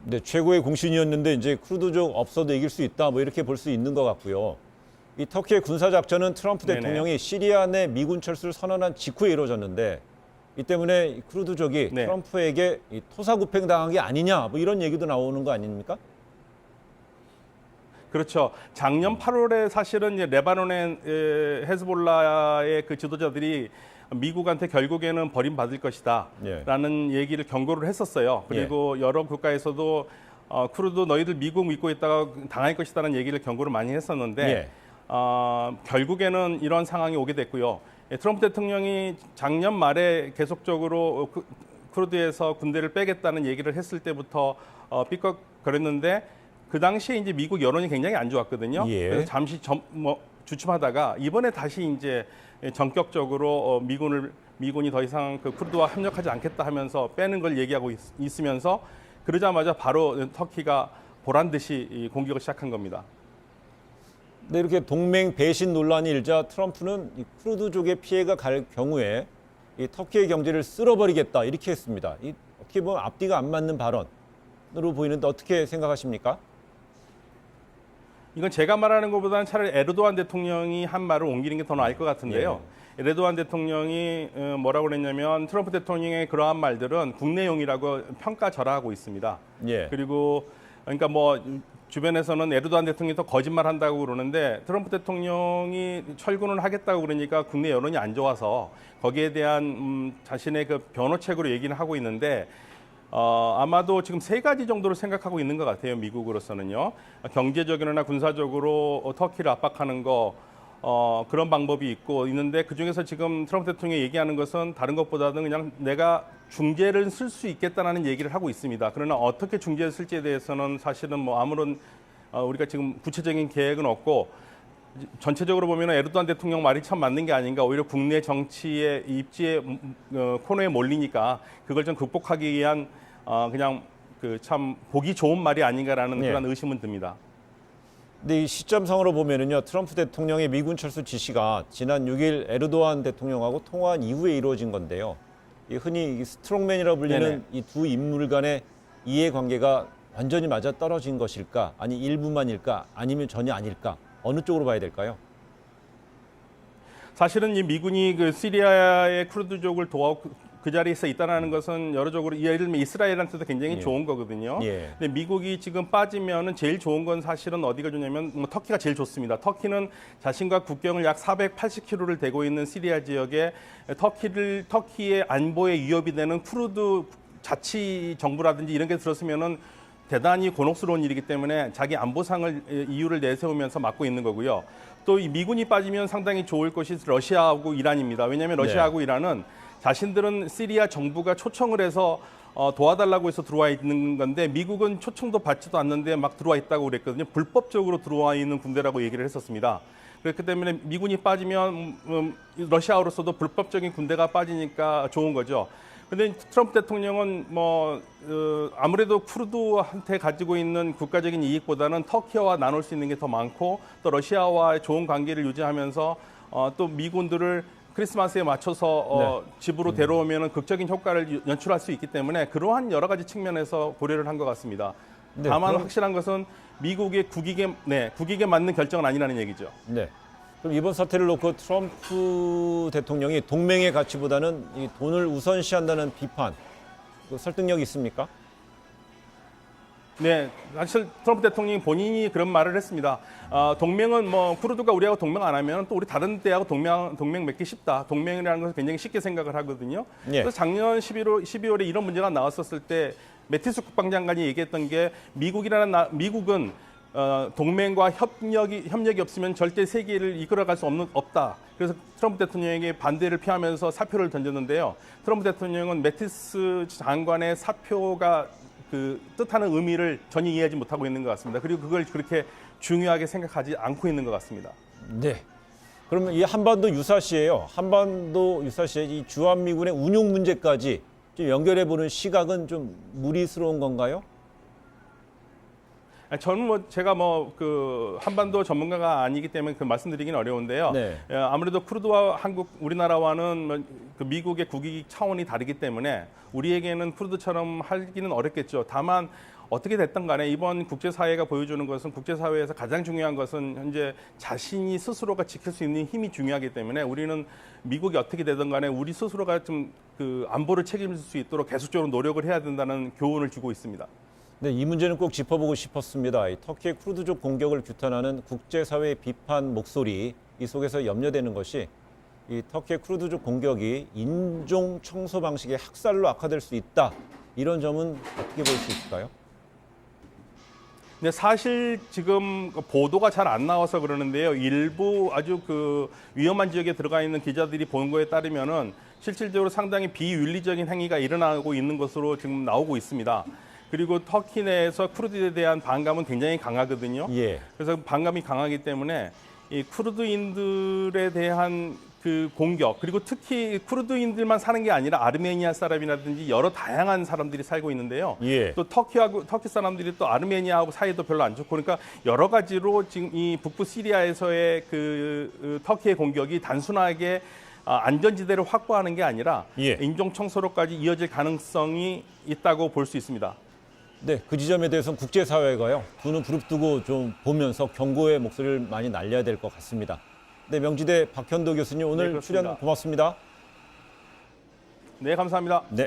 네, 최고의 공신이었는데 이제 크루드족 없어도 이길 수 있다. 뭐 이렇게 볼 수 있는 것 같고요. 이 터키의 군사 작전은 트럼프 네네. 대통령이 시리아 내 미군 철수를 선언한 직후에 이루어졌는데 이 때문에 이 크루드족이 네. 트럼프에게 이 토사구팽 당한 게 아니냐. 뭐 이런 얘기도 나오는 거 아닙니까? 그렇죠. 작년 8월에 사실은 이제 레바논의 헤즈볼라의 그 지도자들이 미국한테 결국에는 버림받을 것이다라는 얘기를 경고를 했었어요. 그리고 여러 국가에서도 쿠르드 너희들 미국 믿고 있다가 당할 것이다라는 얘기를 경고를 많이 했었는데 결국에는 이런 상황이 오게 됐고요. 트럼프 대통령이 작년 말에 계속적으로 쿠르드에서 군대를 빼겠다는 얘기를 했을 때부터 삐걱거렸는데 그 당시에 이제 미국 여론이 굉장히 안 좋았거든요. 그래서 잠시 주춤하다가 이번에 다시 이제 전격적으로 미군이 더 이상 그 쿠르드와 협력하지 않겠다 하면서 빼는 걸 얘기하고 있으면서 그러자마자 바로 터키가 보란 듯이 공격을 시작한 겁니다. 네, 이렇게 동맹 배신 논란이 일자 트럼프는 이 쿠르드족의 피해가 갈 경우에 이 터키의 경제를 쓸어버리겠다 이렇게 했습니다. 이 어떻게 보면 앞뒤가 안 맞는 발언으로 보이는데 어떻게 생각하십니까? 이건 제가 말하는 것보다는 차라리 에르도안 대통령이 한 말을 옮기는 게 더 나을 것 같은데요. 에르도안 대통령이 뭐라고 그랬냐면 트럼프 대통령의 그러한 말들은 국내용이라고 평가절하하고 있습니다. 그리고 그러니까 뭐 주변에서는 에르도안 대통령이 더 거짓말한다고 그러는데 트럼프 대통령이 철군을 하겠다고 그러니까 국내 여론이 안 좋아서 거기에 대한 자신의 그 변호책으로 얘기는 하고 있는데 아마도 지금 세 가지 정도로 생각하고 있는 것 같아요. 미국으로서는요. 경제적이나 군사적으로 터키를 압박하는 거 그런 방법이 있는데 그중에서 지금 트럼프 대통령이 얘기하는 것은 다른 것보다는 그냥 내가 중재를 쓸 수 있겠다는 얘기를 하고 있습니다. 그러나 어떻게 중재를 쓸지에 대해서는 사실은 뭐 아무런 우리가 지금 구체적인 계획은 없고 전체적으로 보면 에르도안 대통령 말이 참 맞는 게 아닌가. 오히려 국내 정치의 입지에 코너에 몰리니까 그걸 좀 극복하기 위한 그냥 그 참 보기 좋은 말이 아닌가라는 그런 의심은 듭니다. 근데 이 시점상으로 보면은요, 트럼프 대통령의 미군 철수 지시가 지난 6일 에르도안 대통령하고 통화한 이후에 이루어진 건데요. 이 흔히 스트롱맨이라고 불리는 이 두 인물 간의 이해관계가 완전히 맞아 떨어진 것일까, 아니 일부만일까, 아니면 전혀 아닐까, 어느 쪽으로 봐야 될까요? 사실은 이 미군이 그 시리아의 쿠르드족을 그 자리에서 있다는 것은 여러적으로 예를 들면 이스라엘한테도 굉장히 좋은 거거든요. 근데 미국이 지금 빠지면은 제일 좋은 건 사실은 어디가 좋냐면 터키가 제일 좋습니다. 터키는 자신과 국경을 약 480km를 대고 있는 시리아 지역에 터키의 안보에 위협이 되는 쿠르드 자치 정부라든지 이런 게 들었으면은 대단히 곤혹스러운 일이기 때문에 자기 안보상을 이유를 내세우면서 막고 있는 거고요. 또 이 미군이 빠지면 상당히 좋을 것이 러시아하고 이란입니다. 왜냐하면 러시아하고 이란은 자신들은 시리아 정부가 초청을 해서 도와달라고 해서 들어와 있는 건데 미국은 초청도 받지도 않는데 막 들어와 있다고 그랬거든요. 불법적으로 들어와 있는 군대라고 얘기를 했었습니다. 그렇기 때문에 미군이 빠지면 러시아로서도 불법적인 군대가 빠지니까 좋은 거죠. 근데 트럼프 대통령은 아무래도 쿠르드한테 가지고 있는 국가적인 이익보다는 터키와 나눌 수 있는 게 더 많고 또 러시아와의 좋은 관계를 유지하면서 또 미군들을 크리스마스에 맞춰서 집으로 데려오면 극적인 효과를 연출할 수 있기 때문에 그러한 여러 가지 측면에서 고려를 한 것 같습니다. 다만 확실한 것은 미국의 국익에 맞는 결정은 아니라는 얘기죠. 그럼 이번 사태를 놓고 트럼프 대통령이 동맹의 가치보다는 이 돈을 우선시한다는 비판, 설득력이 있습니까? 네, 사실 트럼프 대통령이 본인이 그런 말을 했습니다. 동맹은 쿠르드가 우리하고 동맹 안 하면 또 우리 다른 데하고 동맹 맺기 쉽다. 동맹이라는 것을 굉장히 쉽게 생각을 하거든요. 그래서 작년 12월에 이런 문제가 나왔었을 때 매티스 국방장관이 얘기했던 게 미국은 동맹과 협력이 없으면 절대 세계를 이끌어갈 수 없다. 그래서 트럼프 대통령에게 반대를 피하면서 사표를 던졌는데요. 트럼프 대통령은 매티스 장관의 사표가 그 뜻하는 의미를 전혀 이해하지 못하고 있는 것 같습니다. 그리고 그걸 그렇게 중요하게 생각하지 않고 있는 것 같습니다. 그러면 이 한반도 유사시에요. 한반도 유사시에 이 주한미군의 운용 문제까지 좀 연결해 보는 시각은 좀 무리스러운 건가요? 저는 제가 한반도 전문가가 아니기 때문에 그 말씀드리기는 어려운데요. 아무래도 쿠르드와 우리나라와는 그 미국의 국익 차원이 다르기 때문에 우리에게는 쿠르드처럼 하기는 어렵겠죠. 다만 어떻게 됐든 간에 이번 국제사회가 보여주는 것은 국제사회에서 가장 중요한 것은 현재 자신이 스스로가 지킬 수 있는 힘이 중요하기 때문에 우리는 미국이 어떻게 되든 간에 우리 스스로가 좀 그 안보를 책임질 수 있도록 계속적으로 노력을 해야 된다는 교훈을 주고 있습니다. 네, 이 문제는 꼭 짚어보고 싶었습니다. 이 터키의 쿠르드족 공격을 규탄하는 국제사회의 비판 목소리, 이 속에서 염려되는 것이 이 터키의 쿠르드족 공격이 인종 청소 방식의 학살로 악화될 수 있다. 이런 점은 어떻게 볼 수 있을까요? 근데 사실 지금 보도가 잘 안 나와서 그러는데요. 일부 아주 그 위험한 지역에 들어가 있는 기자들이 본 거에 따르면은 실질적으로 상당히 비윤리적인 행위가 일어나고 있는 것으로 지금 나오고 있습니다. 그리고 터키 내에서 쿠르드에 대한 반감은 굉장히 강하거든요. 예. 그래서 반감이 강하기 때문에 이 쿠르드인들에 대한 그 공격, 그리고 특히 쿠르드인들만 사는 게 아니라 아르메니아 사람이라든지 여러 다양한 사람들이 살고 있는데요. 예. 또 터키 사람들이 또 아르메니아하고 사이도 별로 안 좋고, 그러니까 여러 가지로 지금 이 북부 시리아에서의 그 터키의 공격이 단순하게 안전지대를 확보하는 게 아니라 예. 인종 청소로까지 이어질 가능성이 있다고 볼 수 있습니다. 네, 그 지점에 대해서는 국제사회가요, 두 눈 부릅뜨고 좀 보면서 경고의 목소리를 많이 날려야 될 것 같습니다. 네, 명지대 박현도 교수님 오늘 네, 출연 고맙습니다. 네, 감사합니다. 네.